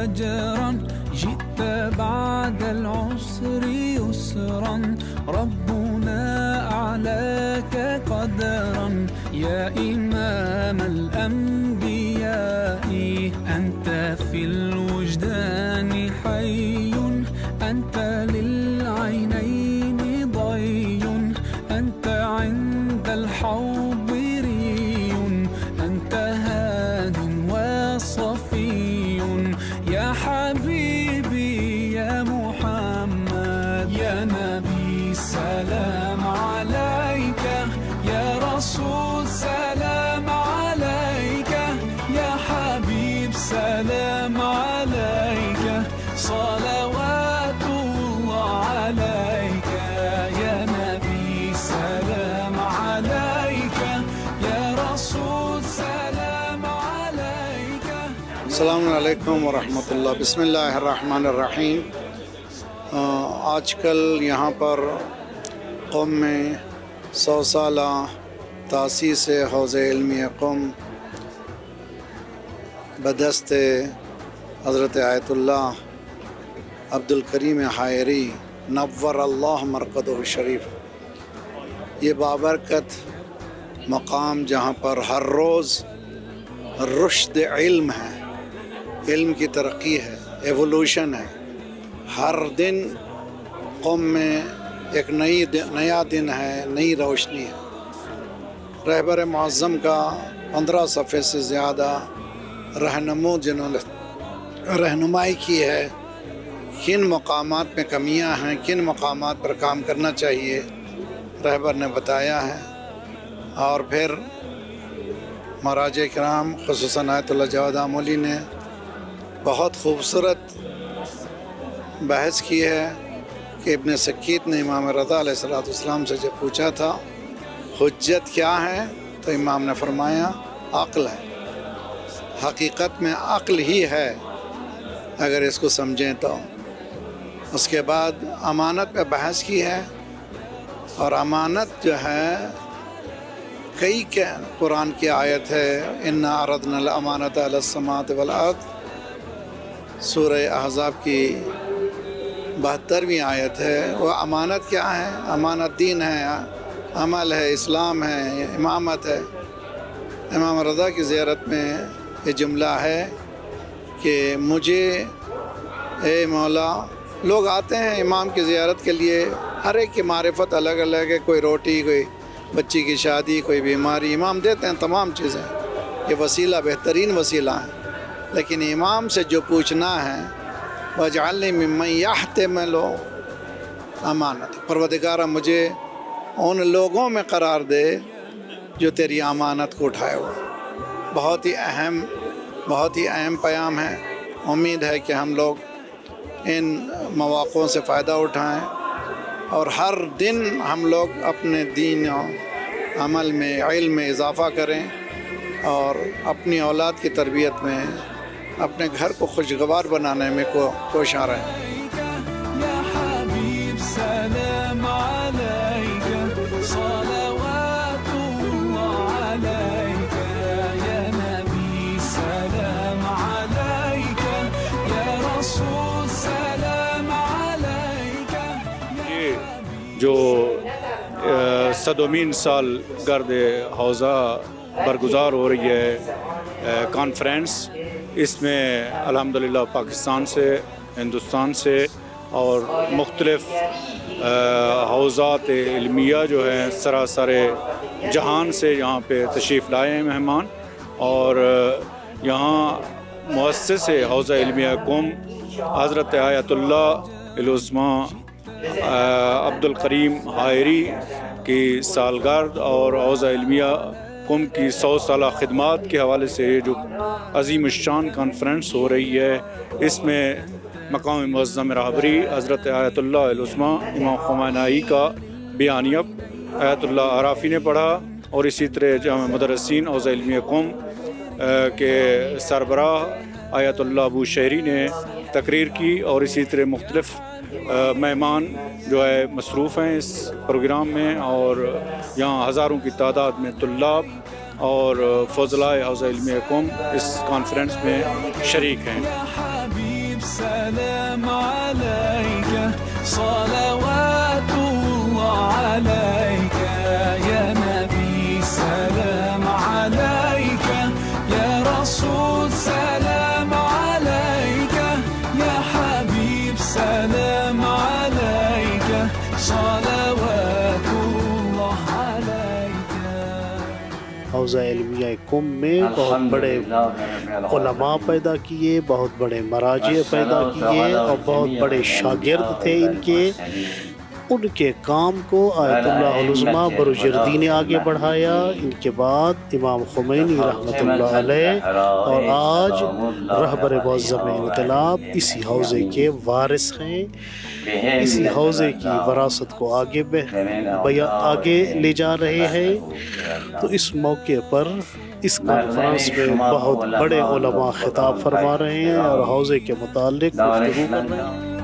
أجرا جئت بعد العسر يسرا ربنا أعلاك قدرا يا إمام الأنبياء أنت في الوجدان حي أنت للعينين ضي أنت عند الحوض ري أنت هاد وصفي يا حبيبي يا محمد يا نبي سلام عليك يا رسول سلام عليك يا حبيب سلام عليك صلوات الله عليك يا نبي سلام عليك يا رسول سلام عليك. السلام علیکم ورحمۃ اللہ. بسم اللہ الرحمن الرحیم. آج کل یہاں پر قم میں 100 سالہ تاسیس حوض علمی قم بدست حضرت آیت اللہ عبد الکریم حائری نور اللہ مرقدہ الشریف، یہ بابرکت مقام جہاں پر ہر روز رشد علم ہے، علم کی ترقی ہے، ایوولوشن ہے. ہر دن قوم میں ایک نیا دن ہے، نئی روشنی ہے. رہبر معظم کا 15 صفحے سے زیادہ رہنمو جنہوں نے رہنمائی کی ہے، کن مقامات میں کمیاں ہیں، کن مقامات پر کام کرنا چاہیے، رہبر نے بتایا ہے. اور پھر مراجع کرام خصوصاً آیت اللہ جواد آمولی نے بہت خوبصورت بحث کی ہے کہ ابن سکیت نے امام رضا علیہ السلام سے جب پوچھا تھا حجت کیا ہے تو امام نے فرمایا عقل ہے. حقیقت میں عقل ہی ہے اگر اس کو سمجھیں تو. اس کے بعد امانت پہ بحث کی ہے، اور امانت جو ہے کئی قرآن کی آیت ہے، انا عرضنا الامانۃ علی السماوات والارض، سورہ احزاب کی 72ویں آیت ہے. وہ امانت کیا ہے؟ امانت دین ہے، عمل ہے، اسلام ہے، امامت ہے. امام رضا کی زیارت میں یہ جملہ ہے کہ مجھے اے مولا، لوگ آتے ہیں امام کی زیارت کے لیے، ہر ایک کی معرفت الگ الگ ہے، کوئی روٹی، کوئی بچی کی شادی، کوئی بیماری، امام دیتے ہیں تمام چیزیں. یہ وسیلہ بہترین وسیلہ ہے، لیکن امام سے جو پوچھنا ہے وَاجْعَلْنِي مِمَّن يَحْتَمِلُ امانت، پروردگارہ مجھے ان لوگوں میں قرار دے جو تیری امانت کو اٹھائے ہوئے. بہت ہی اہم پیام ہے. امید ہے کہ ہم لوگ ان مواقعوں سے فائدہ اٹھائیں، اور ہر دن ہم لوگ اپنے دین و عمل میں، علم میں اضافہ کریں، اور اپنی اولاد کی تربیت میں، اپنے گھر کو خوشگوار بنانے میں کوشاں رہیں. يا حبيب سلام عليك صلوات الله عليك يا نبي سلام عليك يا رسول سلام عليك. جو 100ویں سال گرد حوضہ برگزار ہو رہی ہے کانفرنس، اس میں الحمدللہ پاکستان سے، ہندوستان سے اور مختلف حوزات علمیہ جو ہیں سراسر جہان سے یہاں پہ تشریف لائے ہیں مہمان. اور یہاں مؤسس حوضہ علمیہ قم حضرت آیت اللہ العظمیٰ عبد الکریم حائری کی سالگرد اور حوضہ علمیہ قم کی 100 سالہ خدمات کے حوالے سے جو عظیم الشان کانفرنس ہو رہی ہے، اس میں مقام معظم رہبری حضرت آیت اللہ العظمیٰ امام خمینائی کا بیانیہ آیت اللہ عرافی نے پڑھا، اور اسی طرح جامع مدرسین حوضہ علمیہ قم کے سربراہ آیت اللہ ابو شہری نے تقریر کی، اور اسی طرح مختلف مہمان جو ہے مصروف ہیں اس پروگرام میں، اور یہاں ہزاروں کی تعداد میں طلاب اور فضلائے حوضہ علمیہ قم اس کانفرنس میں شریک ہیں. سلام عليك صلوات الله عليك يا نبي سلام عليك يا رسول سلام عليك يا حبيب سلام عليك صلوات الله عليك. حوزہ علمیہ قم میں بہت بڑے علماء پیدا کیے، بہت بڑے مراجع پیدا کیے اور بہت بڑے شاگرد تھے ان کے کام کو آیت اللہ العظمیٰ بروجردی نے آگے بڑھایا. ان کے بعد امام خمینی رحمۃ اللہ علیہ اور آج رہبر معظم انقلاب اسی حوزے کے وارث ہیں، اسی حوزے کی وراثت کو آگے لے جا رہے ہیں. تو اس موقع پر اس کانفرنس میں بہت بڑے علماء خطاب فرما رہے ہیں اور حوزے کے متعلق گفتگو کر رہے ہیں.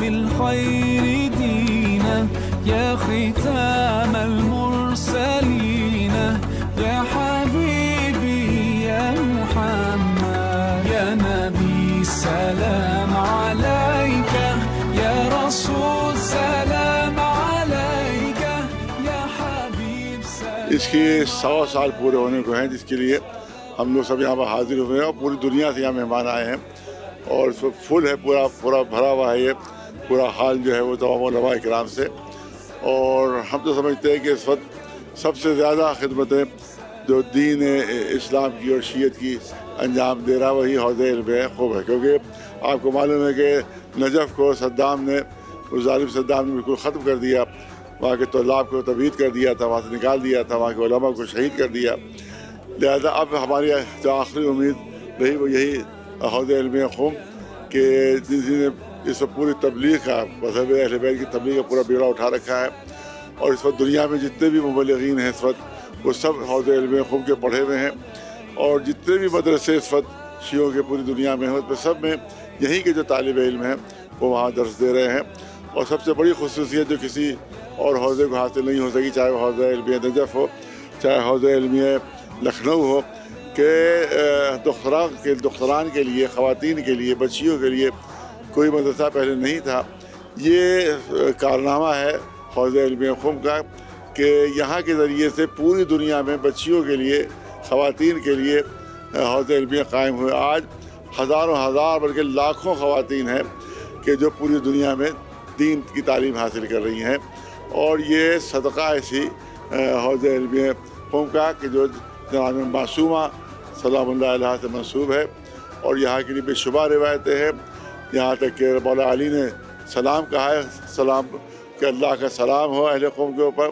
بالخير دينا يا ختام المرسلين يا حبيبي يا محمد يا نبي سلام عليك يا رسول سلام عليك يا حبيب سلام. اس کی 100 سال پورے ہونے کو ہیں، جس کے لیے ہم لوگ سب یہاں پر حاضر ہوئے ہیں اور پوری دنیا سے یہاں مہمان آئے ہیں اور اس وقت فل ہے، پورا بھرا ہوا ہے. یہ پورا حال جو ہے وہ تمام علماء کرام سے، اور ہم تو سمجھتے ہیں کہ اس وقت سب سے زیادہ خدمتیں جو دین اسلام کی اور شیعت کی انجام دے رہا وہی حوزہ علم خوب ہے. کیونکہ آپ کو معلوم ہے کہ نجف کو ظالم صدام نے بالکل ختم کر دیا، وہاں کے طلاب کو تبعید کر دیا تھا، وہاں سے نکال دیا تھا، وہاں کے علماء کو شہید کر دیا. لہذا اب ہماری جو آخری امید رہی وہ یہی حوزہ علم قم کہ جس نے اس وقت پوری تبلیغ کا مذہب اہل بیت کی تبلیغ کا پورا بیڑا اٹھا رکھا ہے، اور اس وقت دنیا میں جتنے بھی مبلغین ہیں اس وقت وہ سب حوزہ علم قم کے پڑھے ہوئے ہیں، اور جتنے بھی مدرسے اس وقت شیعوں کے پوری دنیا میں ہیں اس میں سب میں یہی کے جو طالب علم ہیں وہ وہاں درس دے رہے ہیں. اور سب سے بڑی خصوصیت جو کسی اور حوزے کو حاصل نہیں ہو سکی، چاہے وہ حوزہ علمیہ نجف ہو، چاہے حوزہ علمیہ لکھنؤ ہو، کہ دختران کے لیے، خواتین کے لیے، بچیوں کے لیے کوئی مدرسہ پہلے نہیں تھا. یہ کارنامہ ہے حوزہ علمیہ قم کا کہ یہاں کے ذریعے سے پوری دنیا میں بچیوں کے لیے، خواتین کے لیے حوزہ علمیہ قائم ہوئے. آج ہزار بلکہ لاکھوں خواتین ہیں کہ جو پوری دنیا میں دین کی تعلیم حاصل کر رہی ہیں، اور یہ صدقہ ایسی حوزہ علمیہ قم کا کہ جو جناب معصومہ سلام اللہ علیہ سے منسوب ہے. اور یہاں کی بے شمار روایتیں ہیں، یہاں تک کہ مولا علی نے سلام کہا ہے، سلام کہ اللہ کا سلام ہو اہل قم کے اوپر.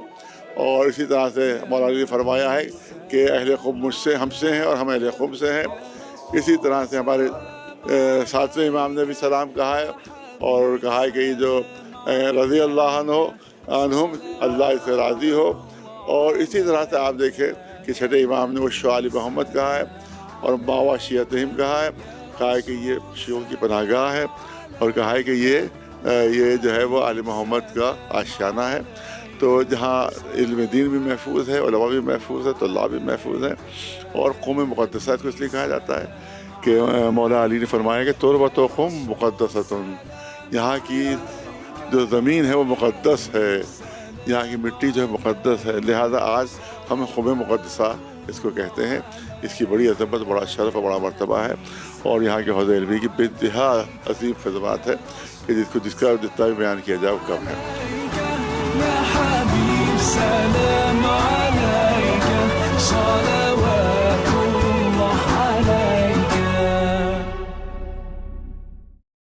اور اسی طرح سے مولا علی نے فرمایا ہے کہ اہل قم ہم سے ہیں اور ہم اہل قم سے ہیں. اسی طرح سے ہمارے 7ویں امام نے بھی سلام کہا ہے اور کہا ہے کہ یہ جو رضی اللہ عنہم، اللہ اس سے راضی ہو. اور اسی طرح سے آپ دیکھیں کہ 6 امام نے وہ شعال محمد کہا ہے اور ماوا شیعتہم کہا ہے کہ یہ شیعوں کی پناہ گاہ ہے، اور کہا ہے کہ یہ جو ہے وہ آل محمد کا آشیانہ ہے. تو جہاں علم دین بھی محفوظ ہے، علماء بھی محفوظ ہے، طلاب بھی محفوظ ہیں. اور قوم مقدسہ کو اس لیے کہا جاتا ہے کہ مولا علی نے فرمایا کہ تربۃ قم مقدسۃ، یہاں کی جو زمین ہے وہ مقدس ہے، یہاں کی مٹی جو ہے مقدس ہے. لہذا آج ہم قم مقدسہ اس کو کہتے ہیں. اس کی بڑی عظمت، بڑا شرف اور بڑا مرتبہ ہے، اور یہاں کے حوزہ علمی کی بے انتہا عظیم خدمات ہے کہ جس کا جتنا بھی بیان کیا جائے وہ کم ہے. يا حبيب سلام عليك